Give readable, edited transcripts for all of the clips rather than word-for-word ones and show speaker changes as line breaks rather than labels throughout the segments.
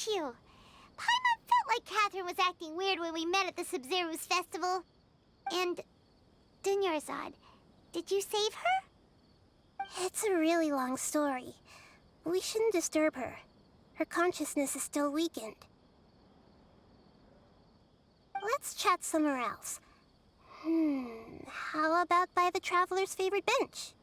about you. Paimon felt like Catherine was acting weird when we met at the Sub-Zero's festival. And... Dunyarzad, did you save her?
It's a really long story. We shouldn't disturb her. Her consciousness is still weakened. Let's chat somewhere else. How about by the Traveler's favorite bench?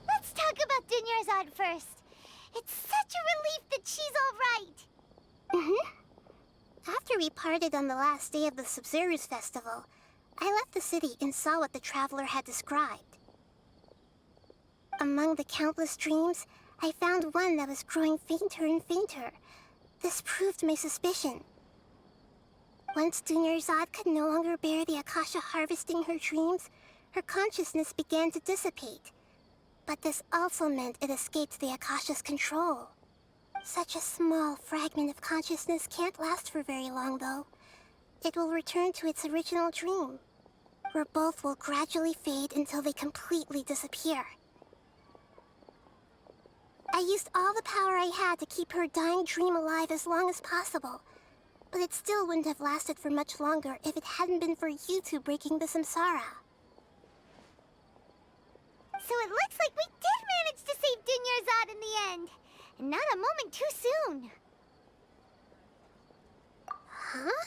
Let's talk about Dunyarzad first. It's such a relief that she's all right.
After we parted on the last day of the Sub-Zero's festival, I left the city and saw what the Traveler had described. Among the countless dreams, I found one that was growing fainter and fainter. This proved my suspicion. Once Dunyarzad could no longer bear the Akasha harvesting her dreams, her consciousness began to dissipate. But this also meant it escaped the Akasha's control. Such a small fragment of consciousness can't last for very long, though. It will return to its original dream, where both will gradually fade until they completely disappear. I used all the power I had to keep her dying dream alive as long as possible, but it still wouldn't have lasted for much longer if it hadn't been for you two breaking the samsara.
So it looks like we did manage to save Dunyarzad in the end. And not a moment too soon.
Huh?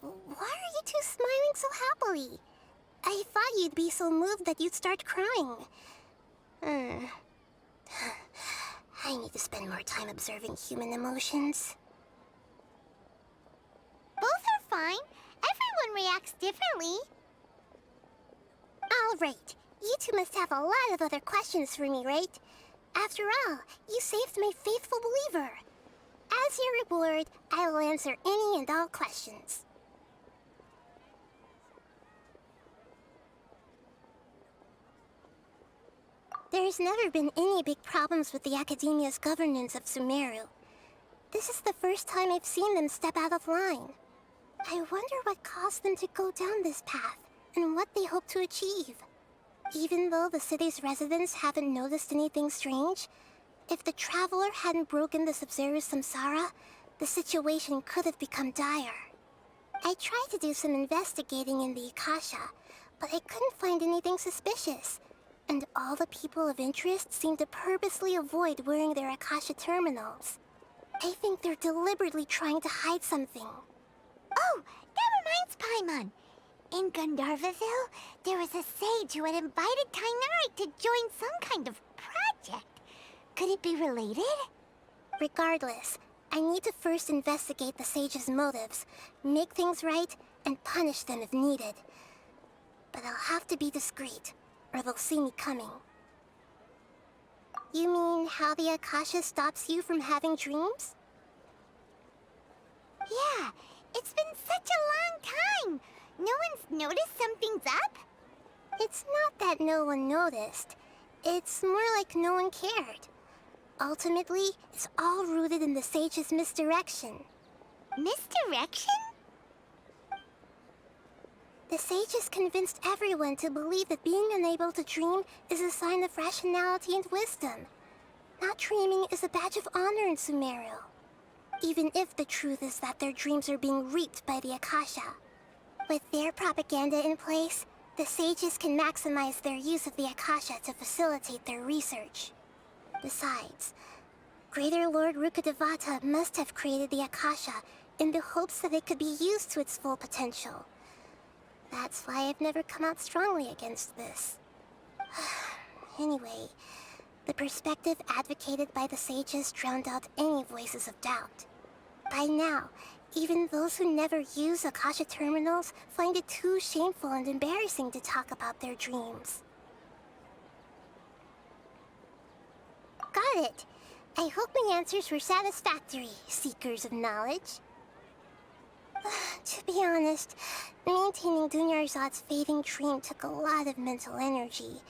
Why are you two smiling so happily? I thought you'd be so moved that you'd start crying. I need to spend more time observing human emotions.
Both are fine. Everyone reacts differently.
All right. You two must have a lot of other questions for me, right? After all, you saved my faithful believer. As your reward, I will answer any and all questions. There's never been any big problems with the Academia's governance of Sumeru. This is the first time I've seen them step out of line. I wonder what caused them to go down this path, and what they hope to achieve. Even though the city's residents haven't noticed anything strange, if the Traveler hadn't broken the Sub-Zero's samsara, the situation could have become dire. I tried to do some investigating in the Akasha, but I couldn't find anything suspicious, and all the people of interest seem to purposely avoid wearing their Akasha terminals. I think they're deliberately trying to hide something.
Oh, that reminds Paimon. In Gandharvaville, there was a sage who had invited Tainari to join some kind of project. Could it be related?
Regardless, I need to first investigate the sage's motives, make things right, and punish them if needed. But I'll have to be discreet, or they'll see me coming. You mean how the Akasha stops you from having dreams?
Yeah, it's been such a long time. No one's noticed something's up?
It's not that no one noticed. It's more like no one cared. Ultimately, it's all rooted in the sage's misdirection.
Misdirection?
The sage has convinced everyone to believe that being unable to dream is a sign of rationality and wisdom. Not dreaming is a badge of honor in Sumeru. Even if the truth is that their dreams are being reaped by the Akasha. With their propaganda in place, the sages can maximize their use of the Akasha to facilitate their research. Besides, Greater Lord Rukkhadevata must have created the Akasha in the hopes that it could be used to its full potential. That's why I've never come out strongly against this. Anyway, the perspective advocated by the sages drowned out any voices of doubt. By now, even those who never use Akasha terminals find it too shameful and embarrassing to talk about their dreams. Got it. I hope my answers were satisfactory, seekers of knowledge. To be honest, maintaining Dunyarzad's fading dream took a lot of mental energy.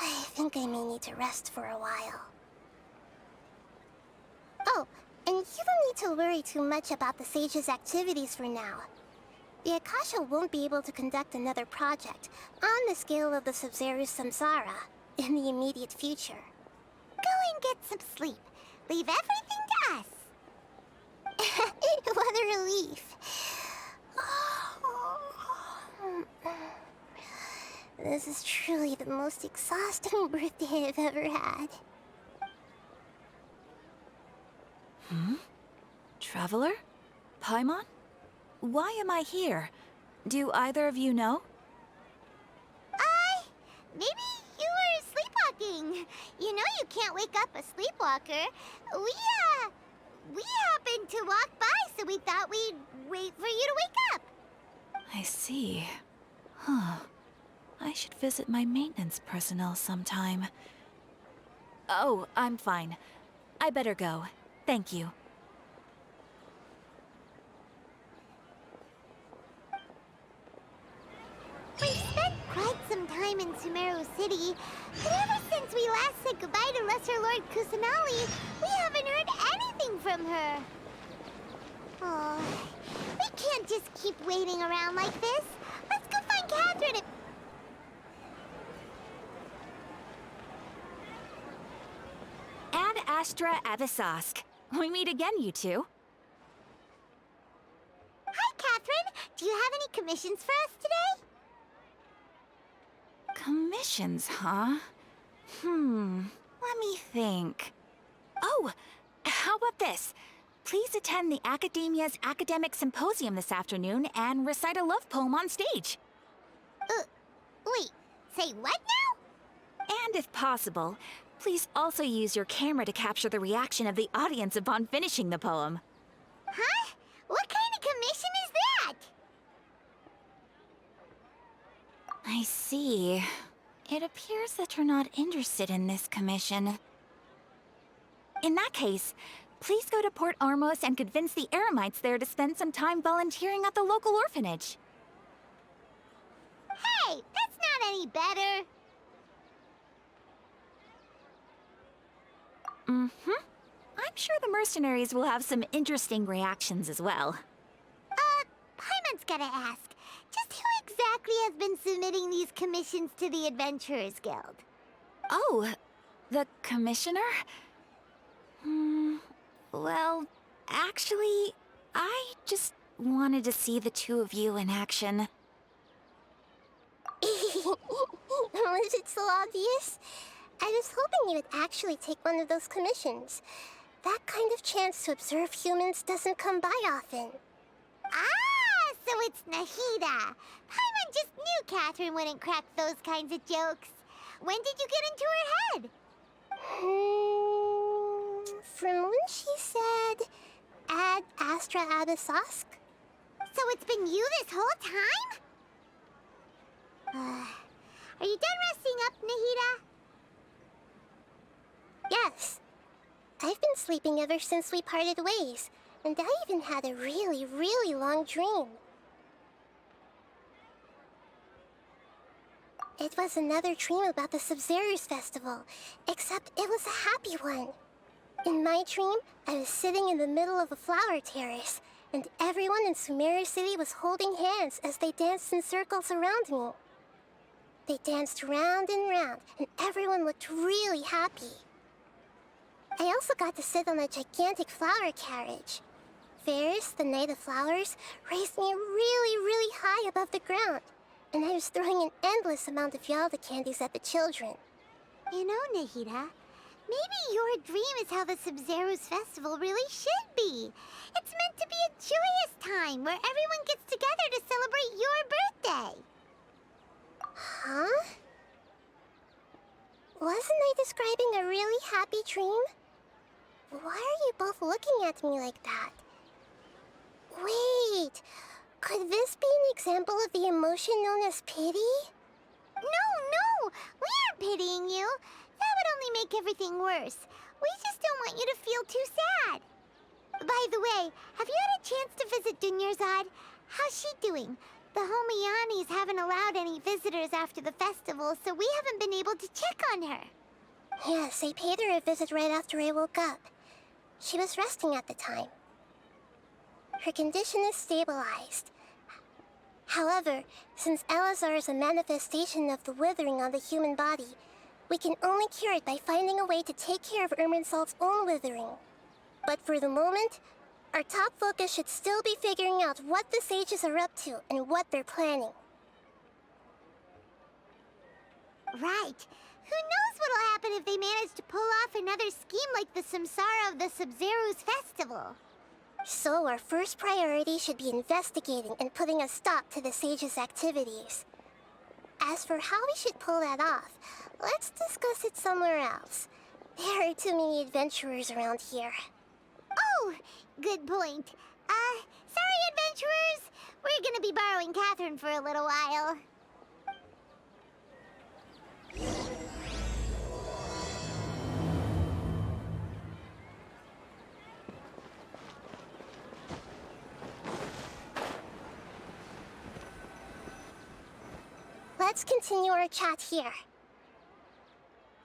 I think I may need to rest for a while. Oh, and you don't need to worry too much about the Sage's activities for now. The Akasha won't be able to conduct another project on the scale of the Sub-Zero Samsara in the immediate future.
Go and get some sleep. Leave everything to us.
What a relief. This is truly the most exhausting birthday I've ever had.
Traveler? Paimon? Why am I here? Do either of you know?
Maybe you were sleepwalking. You know you can't wake up a sleepwalker. We happened to walk by, so we thought we'd wait for you to wake up.
I see. Huh. I should visit my maintenance personnel sometime. Oh, I'm fine. I better go. Thank you.
We spent quite some time in Sumeru City, but ever since we last said goodbye to Lesser Lord Kusanali, we haven't heard anything from her. Oh, we can't just keep waiting around like this. Let's go find Catherine and...
Ad Astra Avisask. We meet again, you two.
Hi, Catherine. Do you have any commissions for us today?
Commissions, huh? Let me think. Oh, how about this? Please attend the Academia's Academic Symposium this afternoon and recite a love poem on stage.
Wait, say what now?
And if possible, please also use your camera to capture the reaction of the audience upon finishing the poem.
Huh? What kind of commission is that?
I see. It appears that you're not interested in this commission. In that case, please go to Port Ormos and convince the Eremites there to spend some time volunteering at the local orphanage.
Hey, that's not any better.
I'm sure the mercenaries will have some interesting reactions as well.
Paimon's gotta ask. Just who exactly has been submitting these commissions to the Adventurers Guild?
Oh, the commissioner? Well, actually, I just wanted to see the two of you in action.
Was it so obvious? I was hoping you would actually take one of those commissions. That kind of chance to observe humans doesn't come by often.
Ah, so it's Nahida. Paimon just knew Catherine wouldn't crack those kinds of jokes. When did you get into her head?
From when she said, Ad Astra Abisask?
So it's been you this whole time? Are you done resting up, Nahida?
Yes. I've been sleeping ever since we parted ways, and I even had a really, really long dream. It was another dream about the Sub-Zero's festival, except it was a happy one. In my dream, I was sitting in the middle of a flower terrace, and everyone in Sumeru City was holding hands as they danced in circles around me. They danced round and round, and everyone looked really happy. I also got to sit on a gigantic flower carriage. Ferris, the Knight of Flowers, raised me really, really high above the ground, and I was throwing an endless amount of Yalda candies at the children.
You know, Nahida, maybe your dream is how the Sub-Zero's festival really should be. It's meant to be a joyous time where everyone gets together to celebrate your birthday.
Huh? Wasn't I describing a really happy dream? Why are you both looking at me like that? Wait, could this be an example of the emotion known as pity?
No, we aren't pitying you. That would only make everything worse. We just don't want you to feel too sad. By the way, have you had a chance to visit Dunyarzad? How's she doing? The Homiyanis haven't allowed any visitors after the festival, so we haven't been able to check on her.
Yes, I paid her a visit right after I woke up. She was resting at the time. Her condition is stabilized. However, since Elazar is a manifestation of the withering on the human body, we can only cure it by finding a way to take care of Irminsul's own withering. But for the moment, our top focus should still be figuring out what the sages are up to and what they're planning.
Right. Who knows what'll happen if they manage to pull off another scheme like the Samsara of the Sub-Zero's festival?
So our first priority should be investigating and putting a stop to the sages' activities. As for how we should pull that off, let's discuss it somewhere else. There are too many adventurers around here.
Oh, good point. Sorry, adventurers. We're gonna be borrowing Catherine for a little while.
Let's continue our chat here.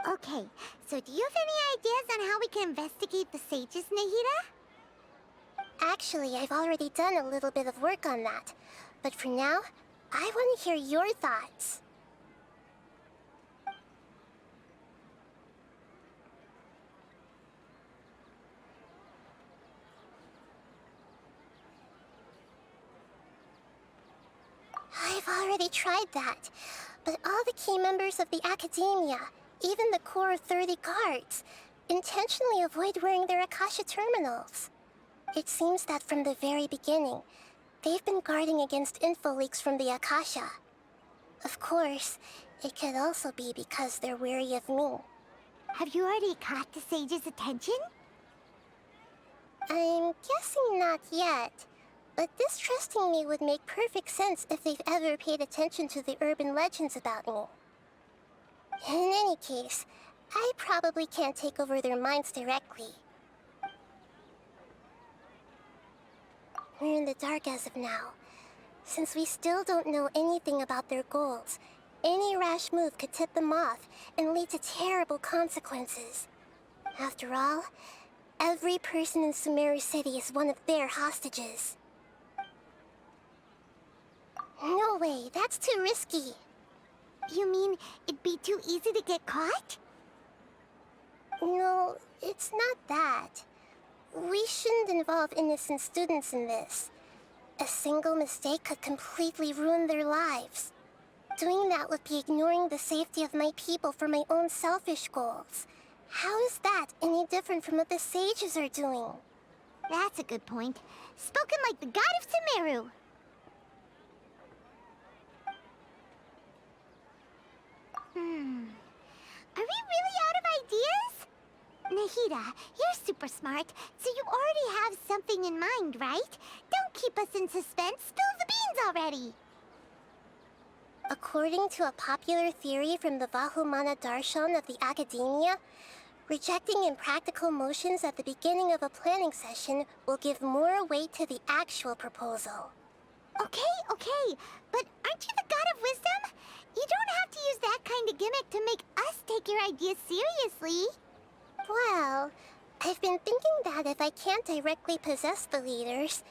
Okay, so do you have any ideas on how we can investigate the sages, Nahida?
Actually, I've already done a little bit of work on that. But for now, I want to hear your thoughts. I've already tried that, but all the key members of the Academia, even the core of 30 guards, intentionally avoid wearing their Akasha terminals. It seems that from the very beginning, they've been guarding against info leaks from the Akasha. Of course, it could also be because they're wary of me.
Have you already caught the sages' attention?
I'm guessing not yet, but distrusting me would make perfect sense if they've ever paid attention to the urban legends about me. In any case, I probably can't take over their minds directly. We're in the dark as of now. Since we still don't know anything about their goals, any rash move could tip them off and lead to terrible consequences. After all, every person in Sumeru City is one of their hostages. No way, that's too risky.
You mean it'd be too easy to get caught?
No, it's not that. We shouldn't involve innocent students in this. A single mistake could completely ruin their lives. Doing that would be ignoring the safety of my people for my own selfish goals. How is that any different from what the sages are doing?
That's a good point. Spoken like the god of Sumeru. Are we really out of ideas? Nahida, you're super smart, so you already have something in mind, right? Don't keep us in suspense. Spill the beans already.
According to a popular theory from the Vahumana Darshan of the Academia, rejecting impractical motions at the beginning of a planning session will give more weight to the actual proposal.
Okay, but aren't you the god of wisdom? You don't have to use that kind of gimmick to make us take your ideas seriously.
Well, I've been thinking that if I can't directly possess the leaders,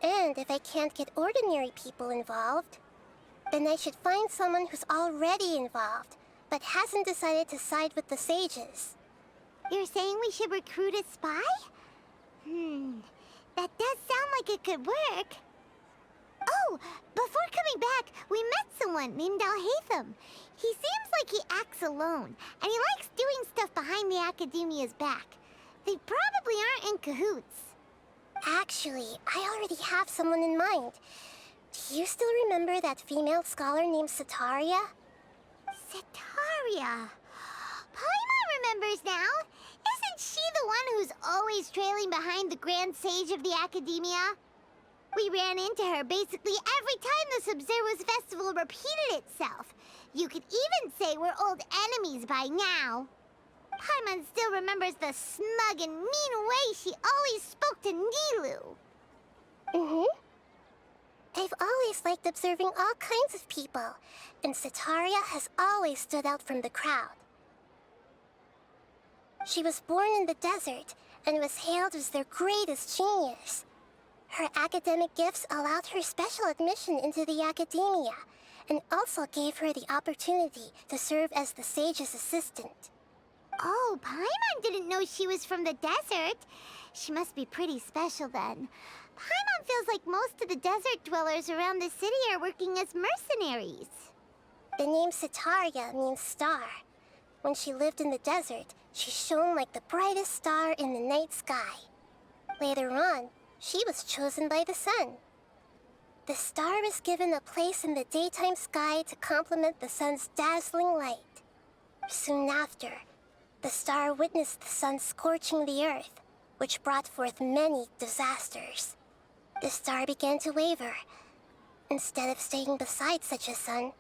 and if I can't get ordinary people involved, then I should find someone who's already involved, but hasn't decided to side with the sages.
You're saying we should recruit a spy? That does sound like it could work. Oh, before coming back, we met someone named Al-Haytham. He seems like he acts alone, and he likes doing stuff behind the Academia's back. They probably aren't in cahoots.
Actually, I already have someone in mind. Do you still remember that female scholar named Sataria?
Sataria. Paimon remembers now. Isn't she the one who's always trailing behind the Grand Sage of the Academia? We ran into her basically every time the Sub-Zero's festival repeated itself. You could even say we're old enemies by now. Paimon still remembers the smug and mean way she always spoke to Nilu.
Mm-hmm. I've always liked observing all kinds of people, and Setaria has always stood out from the crowd. She was born in the desert and was hailed as their greatest genius. Her academic gifts allowed her special admission into the academia, and also gave her the opportunity to serve as the sage's assistant.
Oh, Paimon didn't know she was from the desert. She must be pretty special then. Paimon feels like most of the desert dwellers around the city are working as mercenaries.
The name Setaria means star. When she lived in the desert, she shone like the brightest star in the night sky. Later on, she was chosen by the sun. The star was given a place in the daytime sky to complement the sun's dazzling light. Soon after, the star witnessed the sun scorching the earth, which brought forth many disasters. The star began to waver. Instead of staying beside such a sun,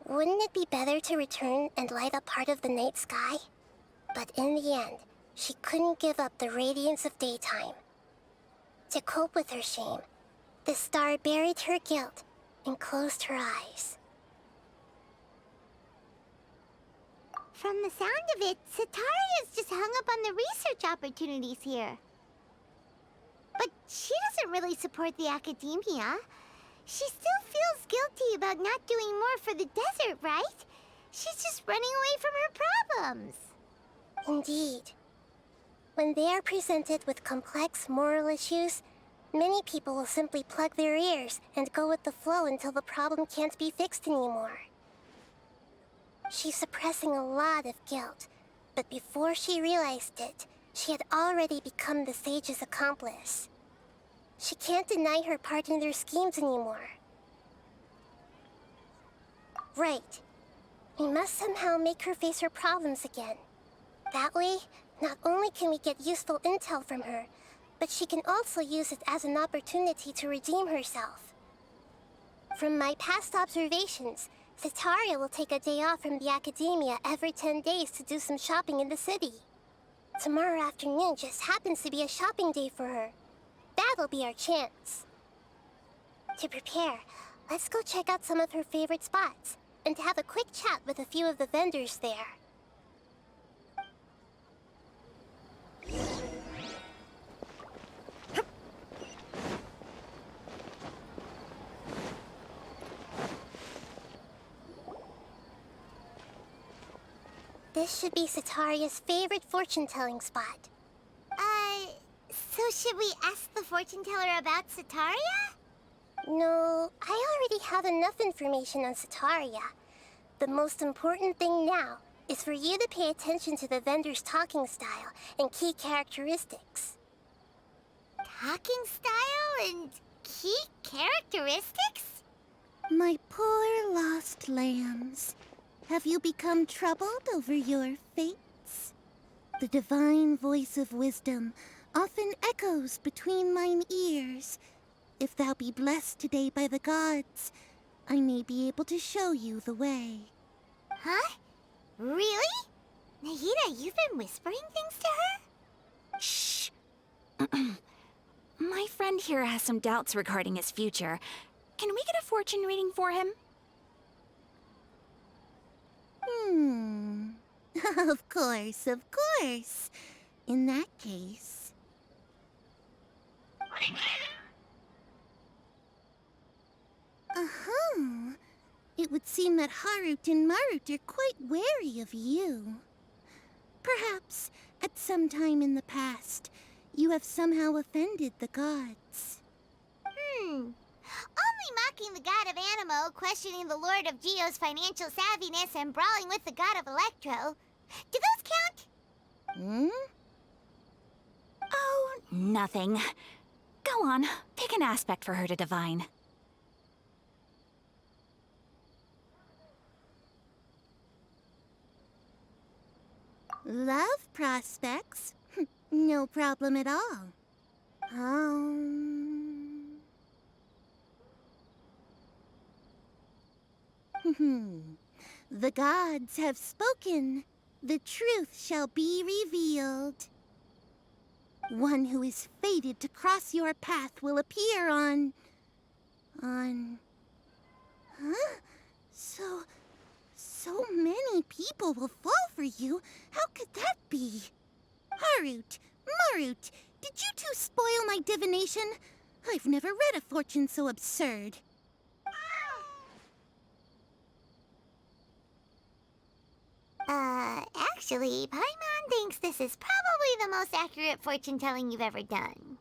wouldn't it be better to return and light up part of the night sky? But in the end, she couldn't give up the radiance of daytime. To cope with her shame, the star buried her guilt and closed her eyes.
From the sound of it, Setaria's just hung up on the research opportunities here. But she doesn't really support the academia. She still feels guilty about not doing more for the desert, right? She's just running away from her problems.
Indeed. When they are presented with complex moral issues, many people will simply plug their ears and go with the flow until the problem can't be fixed anymore. She's suppressing a lot of guilt, but before she realized it, she had already become the sage's accomplice. She can't deny her part in their schemes anymore. Right. We must somehow make her face her problems again. That way, not only can we get useful intel from her, but she can also use it as an opportunity to redeem herself. From my past observations, Setaria will take a day off from the academia every 10 days to do some shopping in the city. Tomorrow afternoon just happens to be a shopping day for her. That'll be our chance. To prepare, let's go check out some of her favorite spots, and have a quick chat with a few of the vendors there. This should be Setaria's favorite fortune-telling spot.
So should we ask the fortune teller about Setaria?
No, I already have enough information on Setaria. The most important thing now is for you to pay attention to the vendor's talking style and key characteristics.
Talking style and key characteristics?
My poor lost lambs, have you become troubled over your fates? The divine voice of wisdom often echoes between mine ears. If thou be blessed today by the gods, I may be able to show you the way.
Huh? Really? Nahida, you've been whispering things to her?
Shh. My friend here has some doubts regarding his future. Can we get a fortune reading for him?
Of course, of course. In that case... It would seem that Harut and Marut are quite wary of you. Perhaps, at some time in the past, you have somehow offended the gods.
Only mocking the god of Animo, questioning the lord of Geo's financial savviness, and brawling with the god of Electro. Do those count?
Oh, nothing. Go on, pick an aspect for her to divine.
Love prospects? No problem at all. The gods have spoken. the truth shall be revealed. One who is fated to cross your path will appear on... Huh? So many people will fall for you. How could that be? Harut, Marut, did you two spoil my divination? I've never read a fortune so absurd.
Actually, Paimon thinks this is probably the most accurate fortune-telling you've ever done.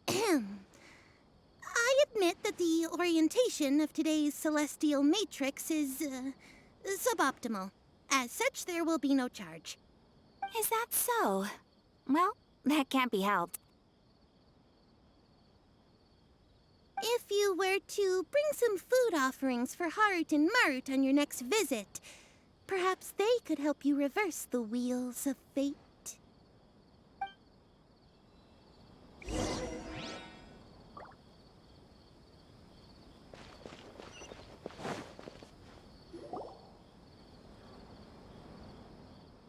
I admit that the orientation of today's celestial matrix is, suboptimal. As such, there will be no charge.
Is that so? Well, that can't be helped.
If you were to bring some food offerings for Harut and Marut on your next visit, perhaps they could help you reverse the wheels of fate.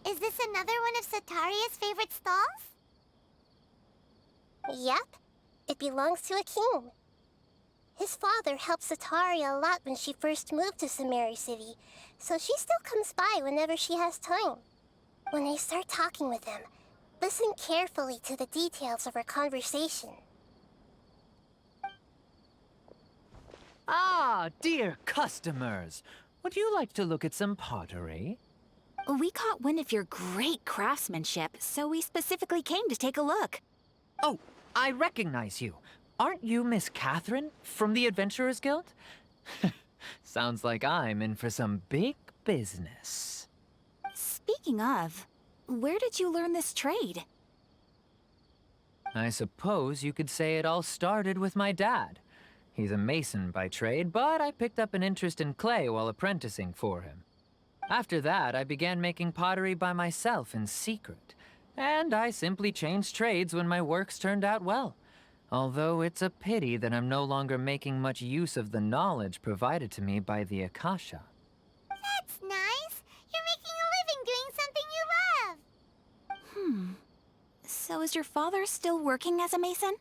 Is this another one of Sataria's favorite stalls?
Yep. It belongs to a king. His father helped Sataria a lot when she first moved to Sumeru City, so she still comes by whenever she has time. When I start talking with him, listen carefully to the details of our conversation.
Ah, dear customers! Would you like to look at some pottery?
We caught wind of your great craftsmanship, so we specifically came to take a look.
Oh, I recognize you. Aren't you Miss Catherine from the Adventurers Guild? Sounds like I'm in for some big business.
Speaking of, where did you learn this trade?
I suppose you could say it all started with my dad. He's a mason by trade, but I picked up an interest in clay while apprenticing for him. After that, I began making pottery by myself in secret, and I simply changed trades when my works turned out well. Although it's a pity that I'm no longer making much use of the knowledge provided to me by the Akasha.
That's nice. You're making a living doing something you love.
So is your father still working as a mason?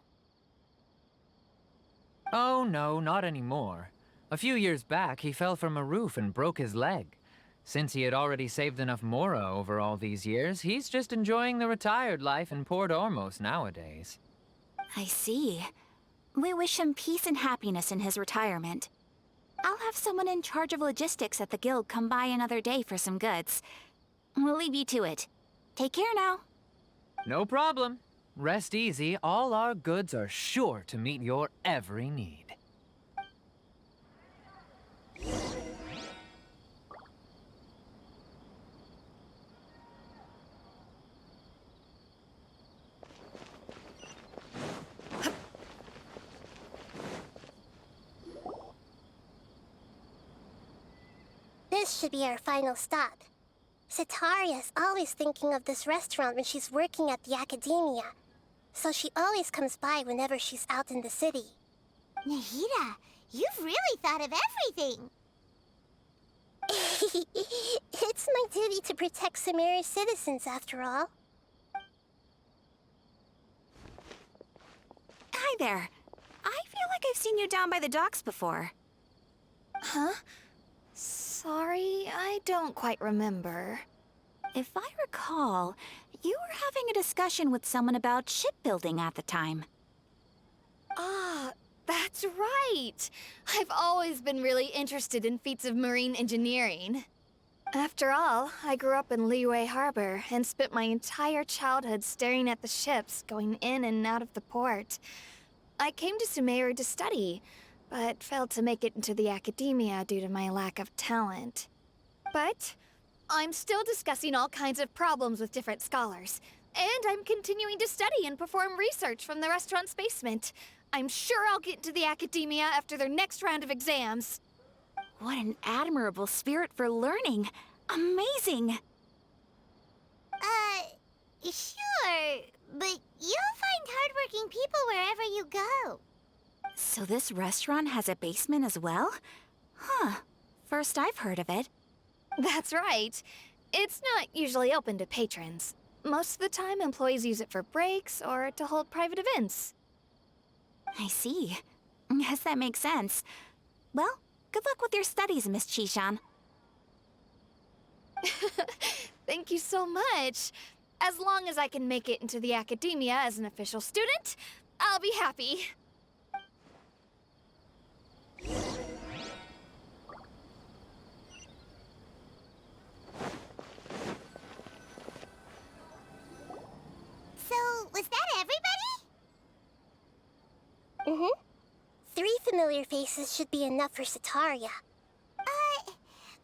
Oh no, not anymore. A few years back, he fell from a roof and broke his leg. Since he had already saved enough mora over all these years, he's just enjoying the retired life in Port Ormos nowadays.
I see. We wish him peace and happiness in his retirement. I'll have someone in charge of logistics at the guild come by another day for some goods. We'll leave you to it. Take care now.
No problem. Rest easy, all our goods are sure to meet your every need.
This should be our final stop. Sataria's always thinking of this restaurant when she's working at the academia, so she always comes by whenever she's out in the city.
Nahida, you've really thought of everything.
It's my duty to protect Sumeru's citizens, after all.
Hi there. I feel like I've seen you down by the docks before.
Huh? Sorry, I don't quite remember.
If I recall, you were having a discussion with someone about shipbuilding at the time.
Ah, that's right! I've always been really interested in feats of marine engineering. After all, I grew up in Liyue Harbor and spent my entire childhood staring at the ships going in and out of the port. I came to Sumeru to study, but failed to make it into the academia due to my lack of talent. But I'm still discussing all kinds of problems with different scholars, and I'm continuing to study and perform research from the restaurant's basement. I'm sure I'll get into the academia after their next round of exams.
What an admirable spirit for learning. Amazing!
Sure, but you'll find hardworking people wherever you go.
So this restaurant has a basement as well? Huh. First I've heard of it.
That's right. It's not usually open to patrons. Most of the time, employees use it for breaks or to hold private events.
I see. Guess that makes sense. Well, good luck with your studies, Miss Chishan.
Thank you so much. As long as I can make it into the academia as an official student, I'll be happy.
So, was that everybody?
Mm-hmm. 3 familiar faces should be enough for Sataria.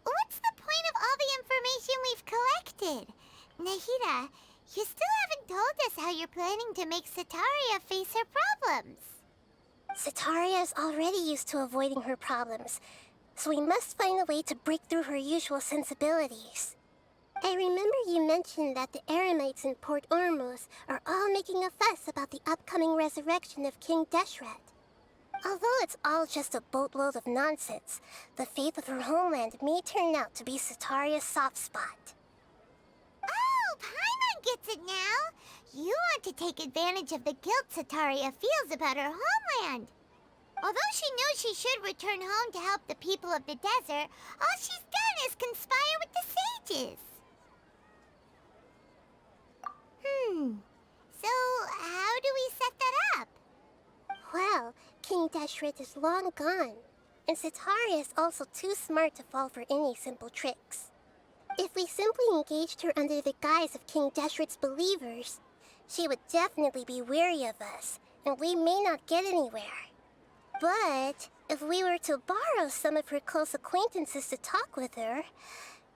What's the point of all the information we've collected? Nahida, you still haven't told us how you're planning to make Sataria face her problems.
Sataria is already used to avoiding her problems, so we must find a way to break through her usual sensibilities. I remember you mentioned that the Eremites in Port Ormuz are all making a fuss about the upcoming resurrection of King Deshret. Although it's all just a boatload of nonsense, the fate of her homeland may turn out to be Sataria's soft spot.
Oh, Paimon gets it now. You want to take advantage of the guilt Sataria feels about her homeland. Although she knows she should return home to help the people of the desert, all she's done is conspire with the sages. So how do we set that up?
Well, King Deshret is long gone, and Sataria is also too smart to fall for any simple tricks. If we simply engaged her under the guise of King Deshret's believers, she would definitely be wary of us, and we may not get anywhere. But if we were to borrow some of her close acquaintances to talk with her,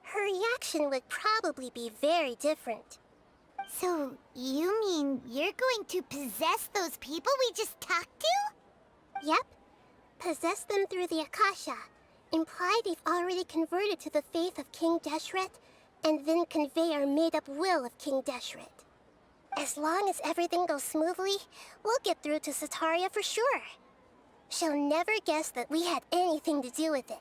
her reaction would probably be very different.
So you mean you're going to possess those people we just talked to?
Yep. Possess them through the Akasha. Imply they've already converted to the faith of King Deshret, and then convey our made-up will of King Deshret. As long as everything goes smoothly, we'll get through to Sataria for sure. She'll never guess that we had anything to do with it.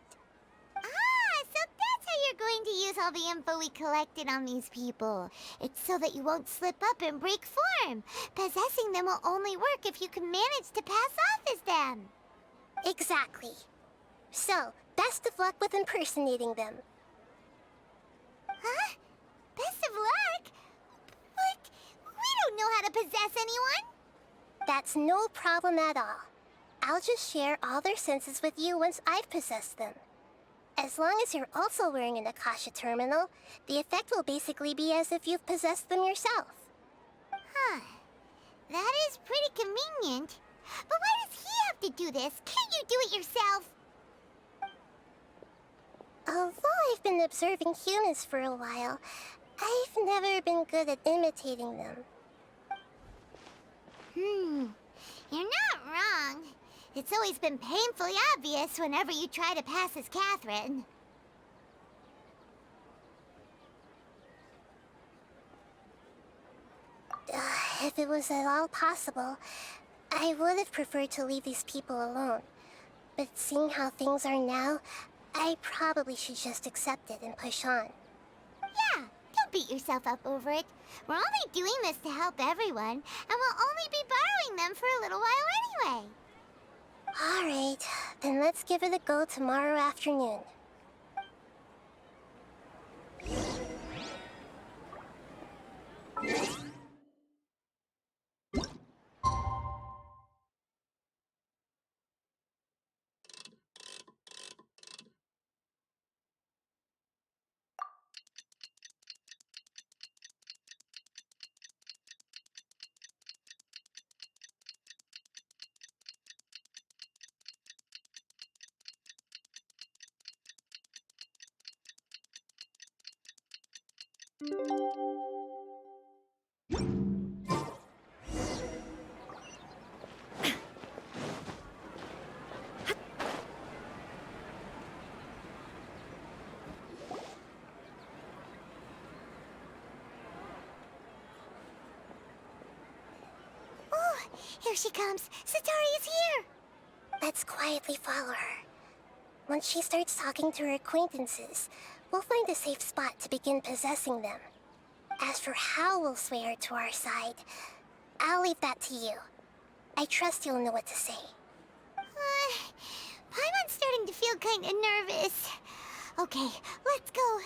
So that's how you're going to use all the info we collected on these people. It's so that you won't slip up and break form. Possessing them will only work if you can manage to pass off as them.
Exactly. So, best of luck with impersonating them.
Huh? Best of luck? But we don't know how to possess anyone.
That's no problem at all. I'll just share all their senses with you once I've possessed them. As long as you're also wearing an Akasha terminal, the effect will basically be as if you've possessed them yourself.
Huh. That is pretty convenient. But why does he have to do this? Can't you do it yourself?
Although I've been observing humans for a while, I've never been good at imitating them.
You're not wrong. It's always been painfully obvious whenever you try to pass as Catherine.
If it was at all possible, I would have preferred to leave these people alone. But seeing how things are now, I probably should just accept it and push on.
Yeah, don't beat yourself up over it. We're only doing this to help everyone, and we'll only be borrowing them for a little while anyway.
Alright, then let's give it a go tomorrow afternoon.
Here she comes. Satari's here.
Let's quietly follow her. Once she starts talking to her acquaintances, We'll find a safe spot to begin possessing them. As for how we'll sway her to our side, I'll leave that to you. I trust you'll know what to say.
Paimon's starting to feel kind of nervous. Okay, let's go.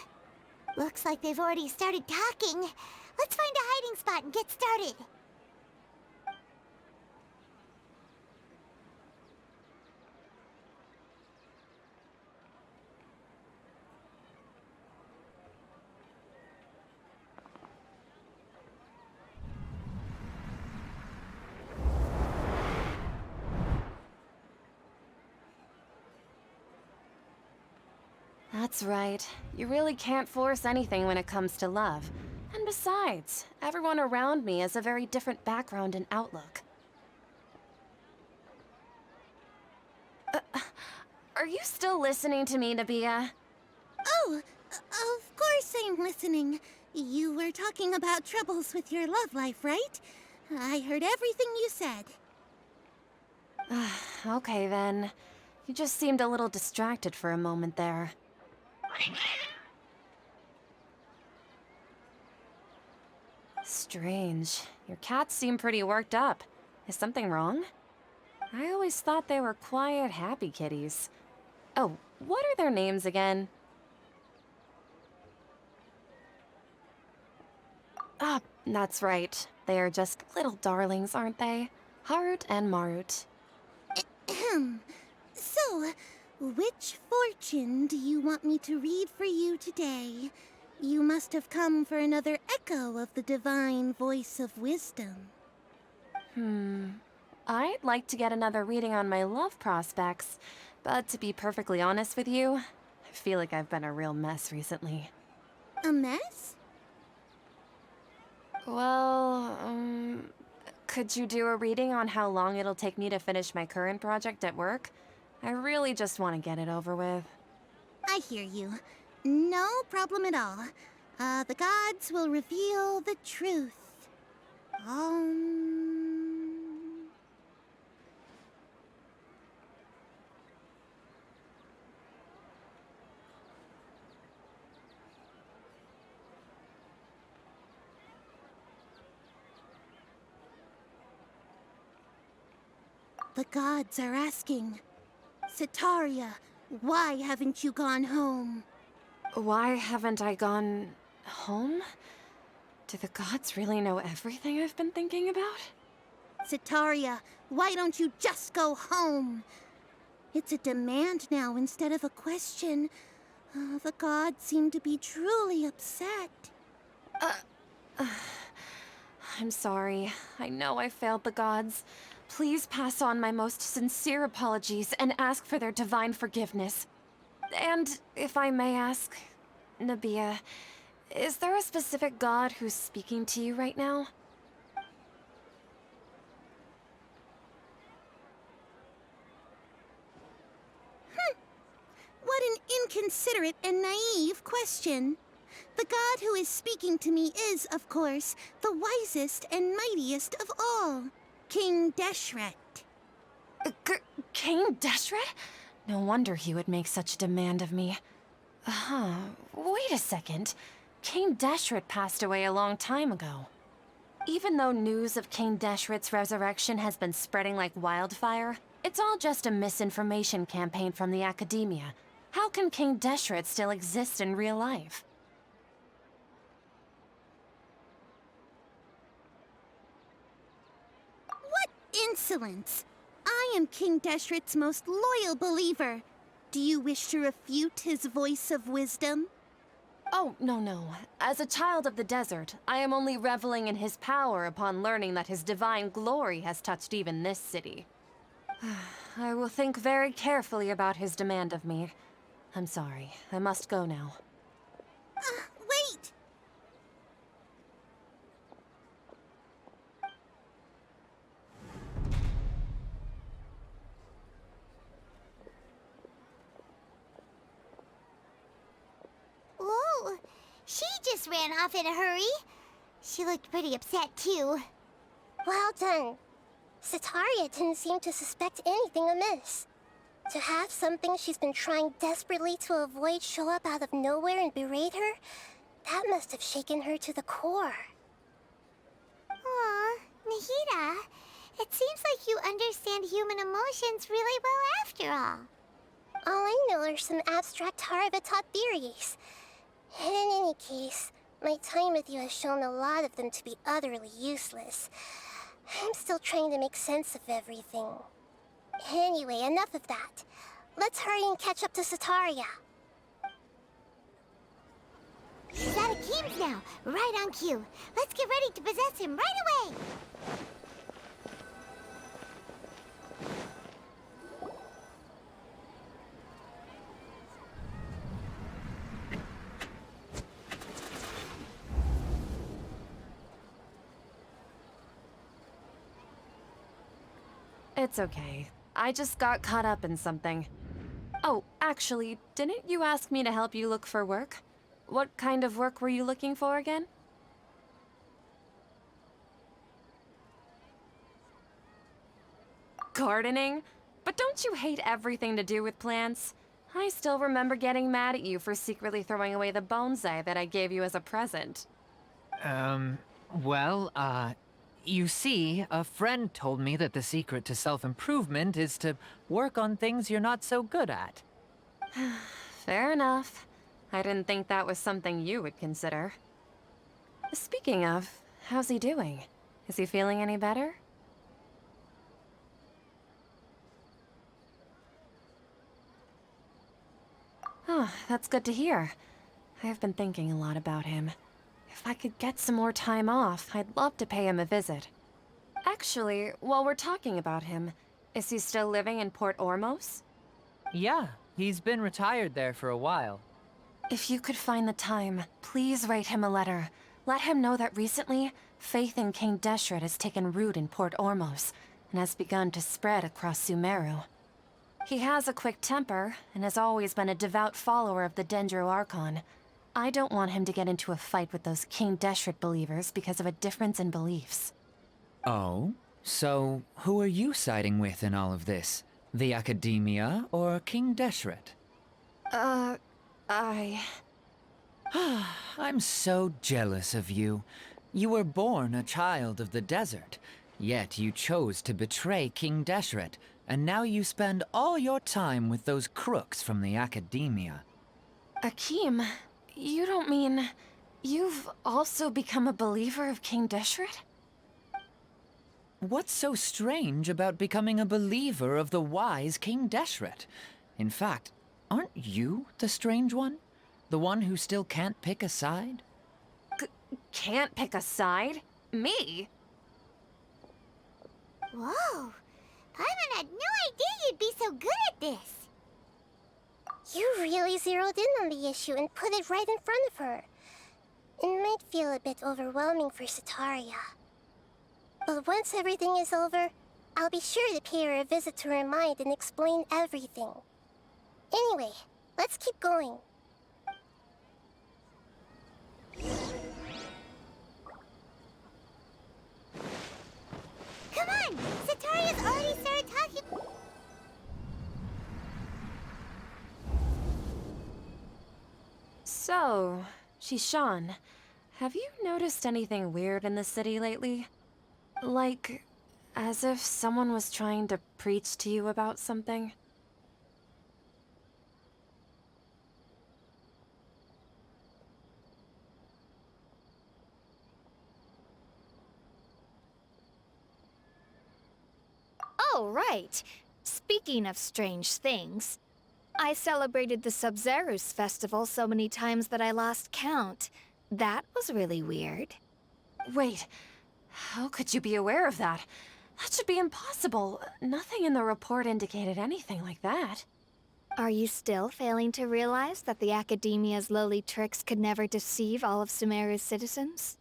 Looks like they've already started talking. Let's find a hiding spot and get started.
That's right. You really can't force anything when it comes to love. And besides, everyone around me has a very different background and outlook. Are you still listening to me, Nabia?
Oh, of course I'm listening. You were talking about troubles with your love life, right? I heard everything you said.
Okay then. You just seemed a little distracted for a moment there. Strange. Your cats seem pretty worked up. Is something wrong? I always thought they were quiet, happy kitties. Oh, what are their names again? Ah, that's right. They are just little darlings, aren't they? Harut and Marut.
So, which fortune do you want me to read for you today? You must have come for another echo of the divine voice of wisdom.
I'd like to get another reading on my love prospects, but to be perfectly honest with you, I feel like I've been a real mess recently.
A mess?
Well, could you do a reading on how long it'll take me to finish my current project at work? I really just want to get it over with.
I hear you. No problem at all. The gods will reveal the truth. The gods are asking, Sitaria, why haven't you gone home?
Why haven't I gone home? Do the gods really know everything I've been thinking about?
Sitaria, why don't you just go home? It's a demand now instead of a question. The gods seem to be truly upset.
I'm sorry. I know I failed the gods. Please pass on my most sincere apologies and ask for their divine forgiveness. And if I may ask, Nabia, is there a specific god who's speaking to you right now?
What an inconsiderate and naive question. The god who is speaking to me is, of course, the wisest and mightiest of all, King Deshret.
King Deshret? No wonder he would make such a demand of me. Wait a second. King Deshret passed away a long time ago. Even though news of King Deshret's resurrection has been spreading like wildfire, it's all just a misinformation campaign from the academia. How can King Deshret still exist in real life?
What insolence! I am King Deshret's most loyal believer. Do you wish to refute his voice of wisdom?
Oh, no. As a child of the desert, I am only reveling in his power upon learning that his divine glory has touched even this city. I will think very carefully about his demand of me. I'm sorry. I must go now.
Wait!
Whoa! She just ran off in a hurry. She looked pretty upset, too.
Well done. Sitaria didn't seem to suspect anything amiss. To have something she's been trying desperately to avoid show up out of nowhere and berate her, that must have shaken her to the core.
Aw, Nahida, it seems like you understand human emotions really well after all.
All I know are some abstract Harvard-taught theories. And in any case, my time with you has shown a lot of them to be utterly useless. I'm still trying to make sense of everything. Anyway, enough of that. Let's hurry and catch up to Sataria.
He's at Akeem's now, right on cue. Let's get ready to possess him right away!
It's okay. I just got caught up in something. Oh, actually, didn't you ask me to help you look for work? What kind of work were you looking for again? Gardening? But don't you hate everything to do with plants? I still remember getting mad at you for secretly throwing away the bonsai that I gave you as a present.
You see, a friend told me that the secret to self-improvement is to work on things you're not so good at.
Fair enough. I didn't think that was something you would consider. Speaking of, how's he doing? Is he feeling any better? Oh, that's good to hear. I've been thinking a lot about him. If I could get some more time off, I'd love to pay him a visit. Actually, while we're talking about him, is he still living in Port Ormos?
Yeah, he's been retired there for a while.
If you could find the time, please write him a letter. Let him know that recently, faith in King Deshret has taken root in Port Ormos and has begun to spread across Sumeru. He has a quick temper and has always been a devout follower of the Dendro Archon. I don't want him to get into a fight with those King Deshret believers because of a difference in beliefs.
Oh? So, who are you siding with in all of this? The Academia or King Deshret? I'm so jealous of you. You were born a child of the desert, yet you chose to betray King Deshret, and now you spend all your time with those crooks from the Academia.
Akeem, you don't mean... you've also become a believer of King Deshret?
What's so strange about becoming a believer of the wise King Deshret? In fact, aren't you the strange one? The one who still can't pick a side?
Can't pick a side? Me?
Whoa! Paimon had no idea you'd be so good at this!
You really zeroed in on the issue and put it right in front of her. It might feel a bit overwhelming for Sataria. But once everything is over, I'll be sure to pay her a visit to her mind and explain everything. Anyway, let's keep going.
Come on! Sataria's already started talking...
So, Shishan, have you noticed anything weird in the city lately? Like, as if someone was trying to preach to you about something?
Oh, right. Speaking of strange things, I celebrated the Sub-Zerus festival so many times that I lost count. That was really weird.
Wait, how could you be aware of that? That should be impossible. Nothing in the report indicated anything like that.
Are you still failing to realize that the Academia's lowly tricks could never deceive all of Sumeru's citizens?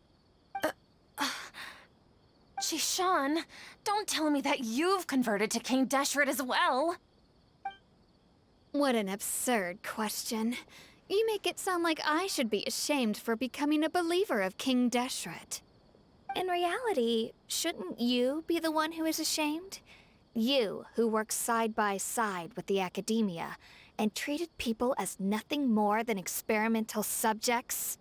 Shishan, don't tell me that you've converted to King Deshret as well!
What an absurd question. You make it sound like I should be ashamed for becoming a believer of King Deshret. In reality, shouldn't you be the one who is ashamed? You, who worked side by side with the academia and treated people as nothing more than experimental subjects.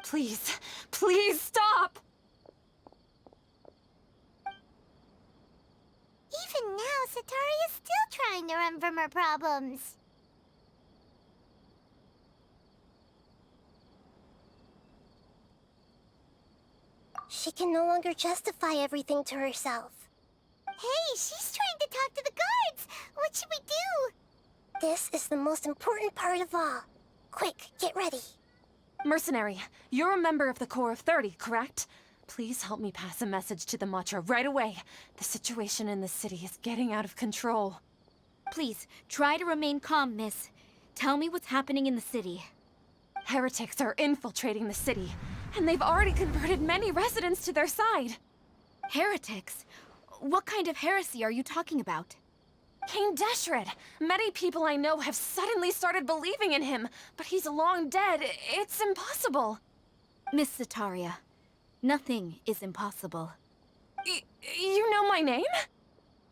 Please, please stop!
Even now, Satari is still trying to run from her problems.
She can no longer justify everything to herself.
Hey, she's trying to talk to the guards! What should we do?
This is the most important part of all. Quick, get ready.
Mercenary, you're a member of the Corps of 30, correct? Please help me pass a message to the Matra right away. The situation in the city is getting out of control.
Please, try to remain calm, miss. Tell me what's happening in the city.
Heretics are infiltrating the city, and they've already converted many residents to their side.
Heretics? What kind of heresy are you talking about?
King Deshret! Many people I know have suddenly started believing in him, but he's long dead. It's impossible.
Miss Sataria, nothing is impossible.
You know my name?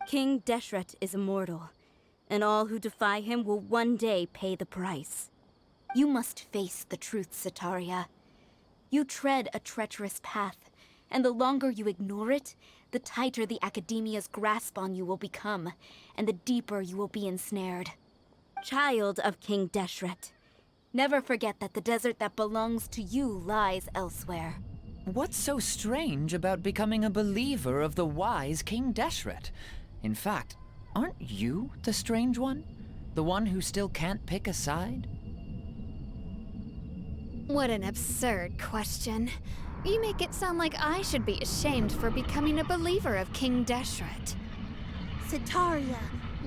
King Deshret is immortal, and all who defy him will one day pay the price. You must face the truth, Sataria. You tread a treacherous path, and the longer you ignore it, the tighter the Academia's grasp on you will become, and the deeper you will be ensnared. Child of King Deshret, never forget that the desert that belongs to you lies elsewhere.
What's so strange about becoming a believer of the wise King Deshret? In fact, aren't you the strange one? The one who still can't pick a side?
What an absurd question. You make it sound like I should be ashamed for becoming a believer of King Deshret.
Sataria,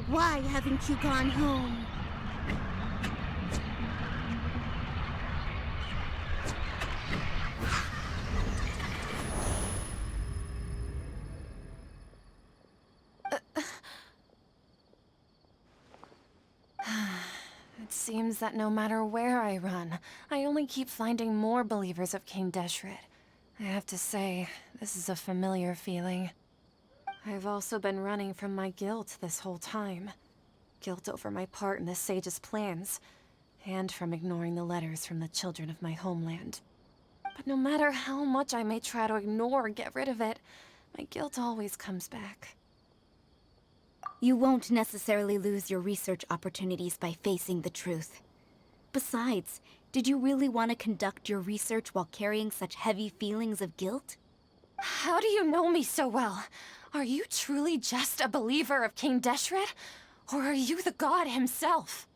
why haven't you gone home?
It seems that no matter where I run, I only keep finding more believers of King Deshret. I have to say, this is a familiar feeling. I've also been running from my guilt this whole time. Guilt over my part in the Sage's plans, and from ignoring the letters from the children of my homeland. But no matter how much I may try to ignore or get rid of it, my guilt always comes back.
You won't necessarily lose your research opportunities by facing the truth. Besides, did you really want to conduct your research while carrying such heavy feelings of guilt?
How do you know me so well? Are you truly just a believer of King Deshret? Or are you the god himself?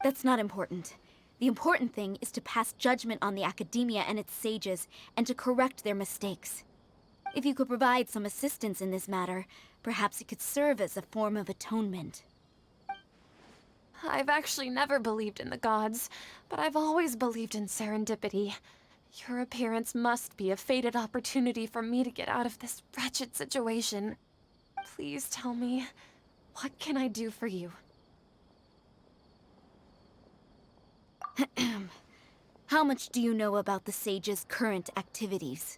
That's not important. The important thing is to pass judgment on the Academia and its sages, and to correct their mistakes. If you could provide some assistance in this matter, perhaps it could serve as a form of atonement.
I've actually never believed in the gods, but I've always believed in serendipity. Your appearance must be a fated opportunity for me to get out of this wretched situation. Please tell me, what can I do for you?
How much do you know about the Sage's current activities?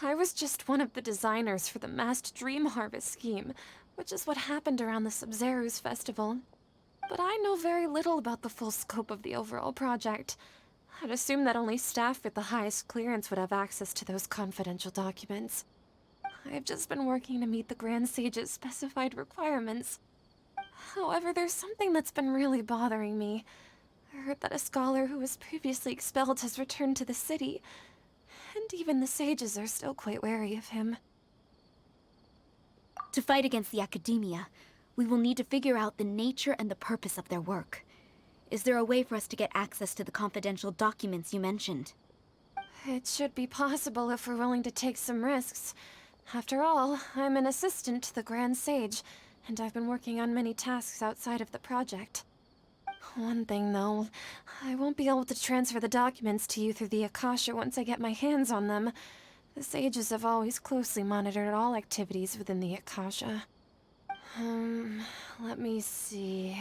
I was just one of the designers for the massed dream harvest scheme, which is what happened around the Sub-Zero's festival. But I know very little about the full scope of the overall project. I'd assume that only staff with the highest clearance would have access to those confidential documents. I've just been working to meet the Grand Sage's specified requirements. However, there's something that's been really bothering me. I heard that a scholar who was previously expelled has returned to the city, and even the sages are still quite wary of him.
To fight against the Academia, we will need to figure out the nature and the purpose of their work. Is there a way for us to get access to the confidential documents you mentioned?
It should be possible if we're willing to take some risks. After all, I'm an assistant to the Grand Sage, and I've been working on many tasks outside of the project. One thing, though, I won't be able to transfer the documents to you through the Akasha once I get my hands on them. The sages have always closely monitored all activities within the Akasha. Let me see...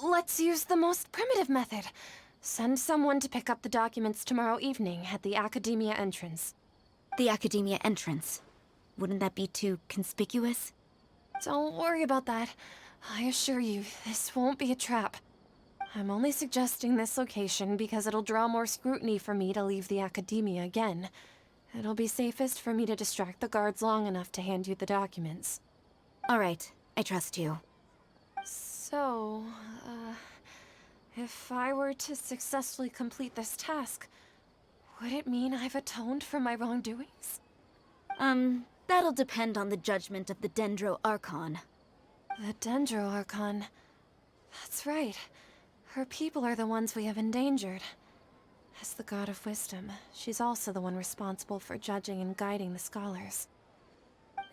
let's use the most primitive method. Send someone to pick up the documents tomorrow evening at the Academia entrance.
The Academia entrance. Wouldn't that be too conspicuous?
Don't worry about that. I assure you, this won't be a trap. I'm only suggesting this location because it'll draw more scrutiny for me to leave the academia again. It'll be safest for me to distract the guards long enough to hand you the documents.
All right, I trust you.
So, if I were to successfully complete this task, would it mean I've atoned for my wrongdoings?
That'll depend on the judgment of the Dendro Archon.
The Dendro Archon. That's right. Her people are the ones we have endangered. As the God of Wisdom, she's also the one responsible for judging and guiding the scholars.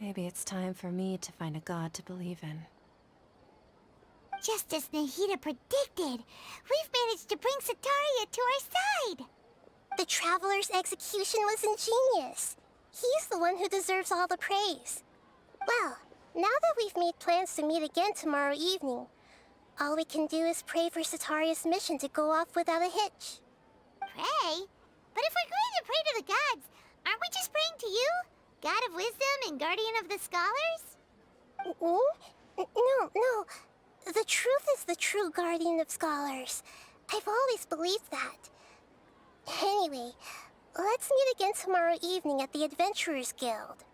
Maybe it's time for me to find a god to believe in.
Just as Nahida predicted, we've managed to bring Sataria to our side.
The Traveler's execution was ingenious. He's the one who deserves all the praise. Well, now that we've made plans to meet again tomorrow evening, all we can do is pray for Sataria's mission to go off without a hitch.
Pray? But if we're going to pray to the gods, aren't we just praying to you? God of Wisdom and Guardian of the Scholars?
No. The truth is the true Guardian of Scholars. I've always believed that. Anyway, let's meet again tomorrow evening at the Adventurers Guild.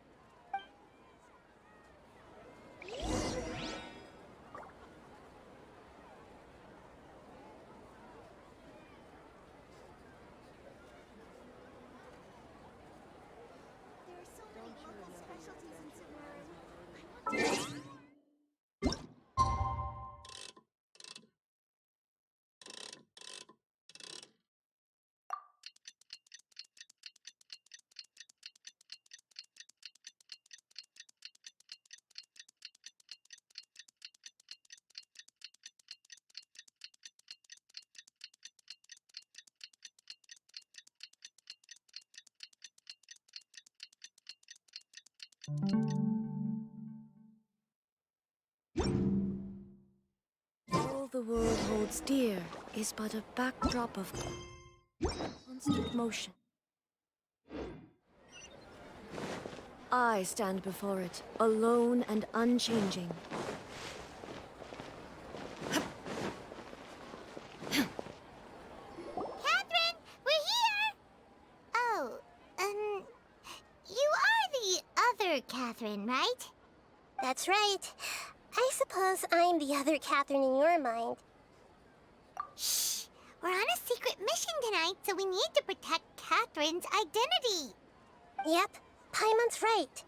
All the world holds dear is but a backdrop of constant motion. I stand before it, alone and unchanging.
Catherine, we're here! Oh, you are the other Catherine, right?
That's right. I suppose I'm the other Catherine in your mind.
Shh! We're on a secret mission tonight, so we need to protect Catherine's identity.
Yep, Paimon's right.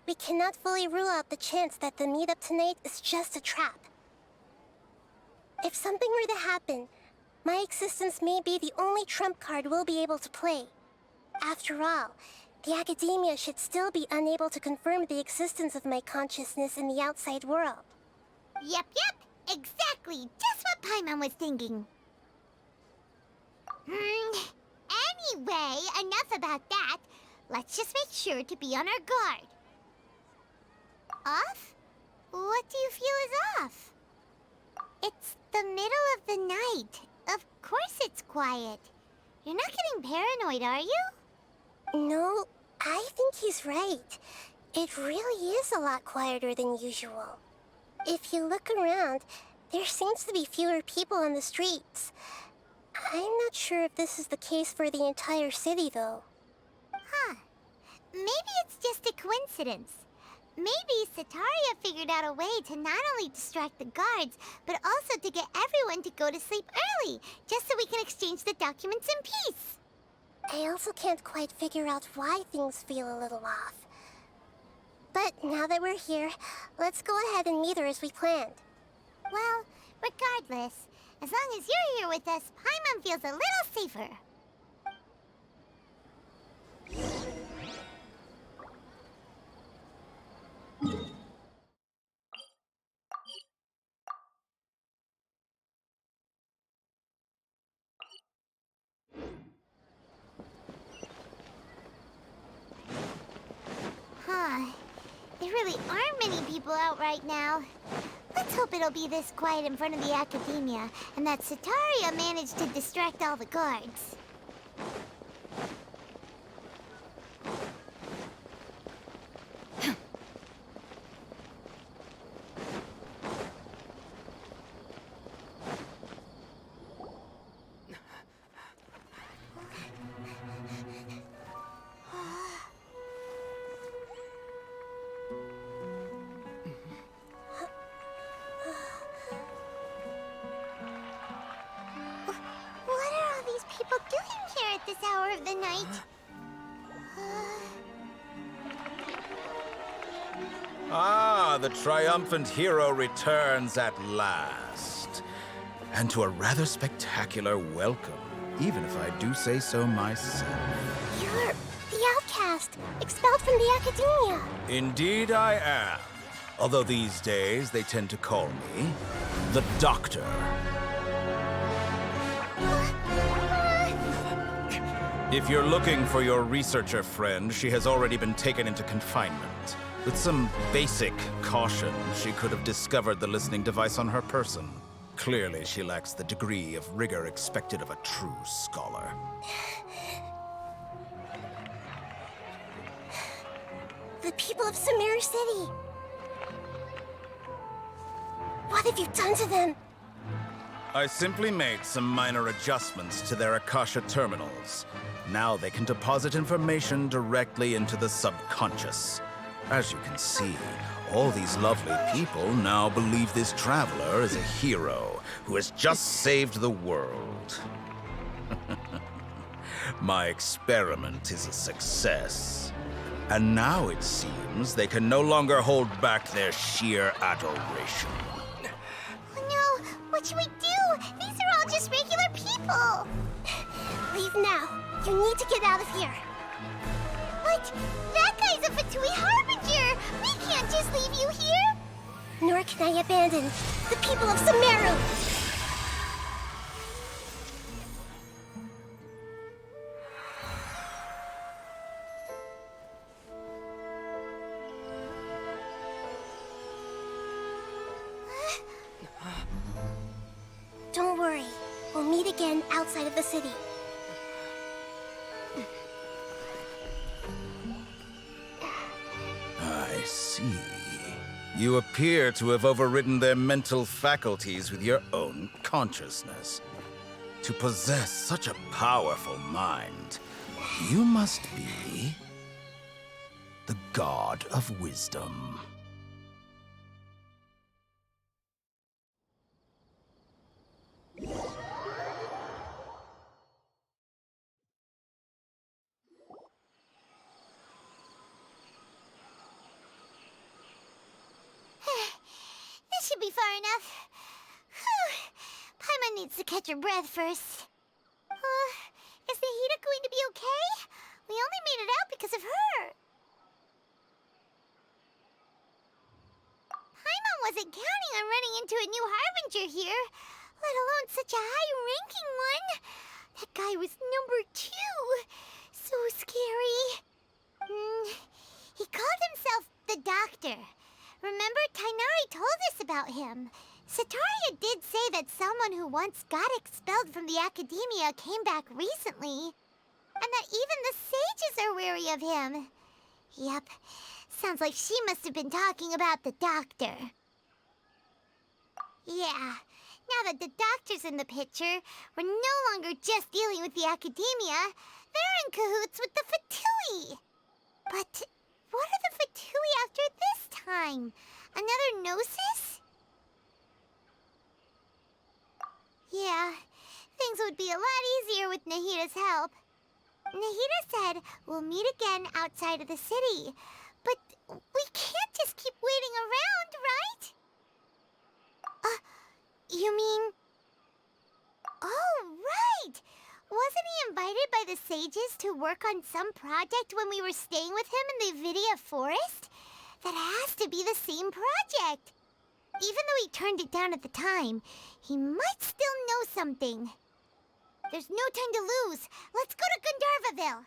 We cannot fully rule out the chance that the meetup tonight is just a trap. If something were to happen, my existence may be the only trump card we'll be able to play. After all, the Academia should still be unable to confirm the existence of my consciousness in the outside world.
Yep, exactly. Just what Paimon was thinking. Anyway, enough about that. Let's just make sure to be on our guard. Off? What do you feel is off? It's the middle of the night. Of course it's quiet. You're not getting paranoid, are you?
No, I think he's right. It really is a lot quieter than usual. If you look around, there seems to be fewer people on the streets. I'm not sure if this is the case for the entire city, though.
Huh. Maybe it's just a coincidence. Maybe Sataria figured out a way to not only distract the guards, but also to get everyone to go to sleep early, just so we can exchange the documents in peace.
I also can't quite figure out why things feel a little off. But now that we're here, let's go ahead and meet her as we planned.
Well, regardless, as long as you're here with us, Paimon feels a little safer. There really aren't many people out right now. Let's hope it'll be this quiet in front of the Academia, and that Sataria managed to distract all the guards. this hour of the night.
Ah, the triumphant hero returns at last. And to a rather spectacular welcome, even if I do say so myself.
You're the outcast, expelled from the academia.
Indeed I am. Although these days they tend to call me the Doctor. If you're looking for your researcher friend, she has already been taken into confinement. With some basic caution, she could have discovered the listening device on her person. Clearly, she lacks the degree of rigor expected of a true scholar.
The people of Sumeru City. What have you done to them?
I simply made some minor adjustments to their Akasha terminals. Now they can deposit information directly into the subconscious. As you can see, all these lovely people now believe this traveler is a hero who has just saved the world. My experiment is a success. And now it seems they can no longer hold back their sheer adoration.
No, what should we do? These are all just regular people.
Leave now. You need to get out of here.
But that guy's a Fatui Harbinger. We can't just leave you here.
Nor can I abandon the people of Sumeru. Don't worry. We'll meet again outside of the city.
I see. You appear to have overridden their mental faculties with your own consciousness. To possess such a powerful mind, you must be the god of wisdom.
This should be far enough. Paimon needs to catch her breath first. Is Nahida going to be okay? We only made it out because of her. Paimon wasn't counting on running into a new Harbinger here, let alone such a high-ranking one. That guy was number 2. So scary. He called himself the Doctor. Remember, Tainari told us about him. Sataria did say that someone who once got expelled from the academia came back recently. And that even the sages are wary of him. Yep, sounds like she must have been talking about the Doctor. Yeah, now that the Doctor's in the picture, we're no longer just dealing with the academia. They're in cahoots with the Fatui. But what are the Fatui after this time? Another Gnosis? Yeah, things would be a lot easier with Nahida's help. Nahida said we'll meet again outside of the city. But we can't just keep waiting around, right? You mean... Oh, right! Wasn't he invited by the sages to work on some project when we were staying with him in the Vidia Forest? That has to be the same project. Even though he turned it down at the time, he might still know something. There's no time to lose. Let's go to Gandharvaville.